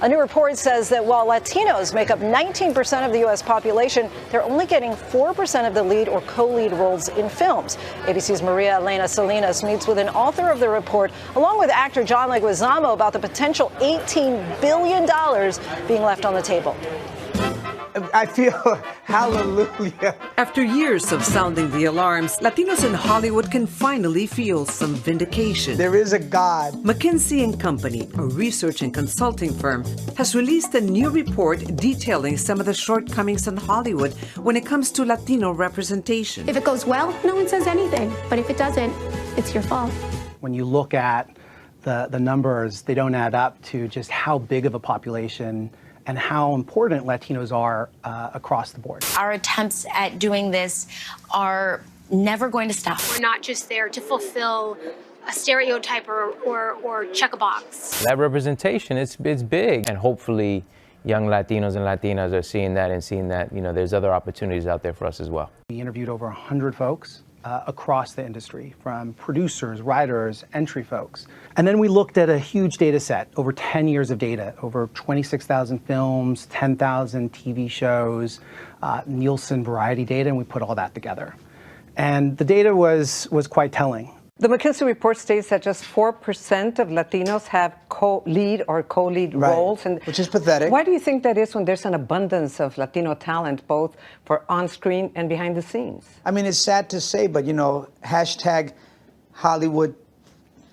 A new report says that while Latinos make up 19% of the U.S. population, they're only getting 4% of the lead or co-lead roles in films. ABC's Maria Elena Salinas meets with an author of the report, along with actor John Leguizamo, about the potential $18 billion being left on the table. I feel hallelujah. After years of sounding the alarms, Latinos in Hollywood can finally feel some vindication. There is a God. McKinsey Company, a research and consulting firm, has released a new report detailing some of the shortcomings in Hollywood when it comes to Latino representation. If it goes well, no one says anything. But if it doesn't, it's your fault. When you look at the numbers, they don't add up to just how big of a population and how important Latinos are across the board. Our attempts at doing this are never going to stop. We're not just there to fulfill a stereotype or check a box. That representation, it's big. And hopefully young Latinos and Latinas are seeing that and seeing that, there's other opportunities out there for us as well. We interviewed over 100 folks across the industry, from producers, writers, entry folks. And then we looked at a huge data set, over 10 years of data, over 26,000 films, 10,000 TV shows, Nielsen variety data, and we put all that together. And the data was quite telling. The McKinsey report states that just 4% of Latinos have co-lead or co-lead roles. And which is pathetic. Why do you think that is when there's an abundance of Latino talent, both for on-screen and behind the scenes? I mean, it's sad to say, but, hashtag Hollywood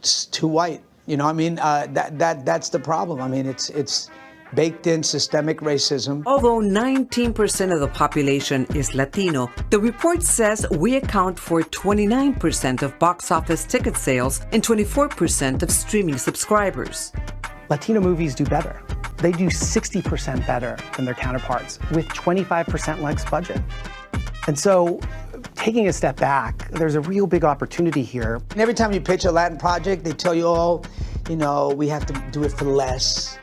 too white. That's the problem. I mean, it's baked in systemic racism. Although 19% of the population is Latino, the report says we account for 29% of box office ticket sales and 24% of streaming subscribers. Latino movies do better. They do 60% better than their counterparts with 25% less budget. And so, taking a step back, there's a real big opportunity here. And every time you pitch a Latin project, they tell you, we have to do it for less.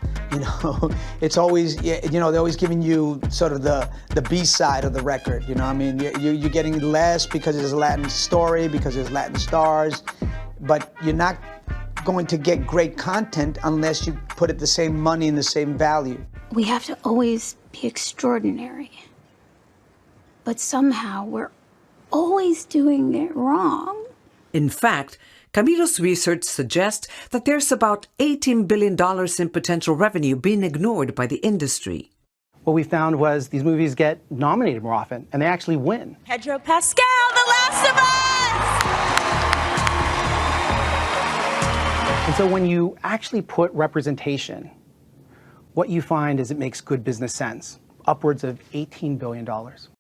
It's always, they're always giving you sort of the B side of the record. You're getting less because it's a Latin story, because there's Latin stars, but you're not going to get great content unless you put it the same money and the same value. We have to always be extraordinary. But somehow we're always doing it wrong. In fact, Camilo's research suggests that there's about $18 billion in potential revenue being ignored by the industry. What we found was these movies get nominated more often, and they actually win. Pedro Pascal, The Last of Us! And so when you actually put representation, what you find is it makes good business sense, upwards of $18 billion.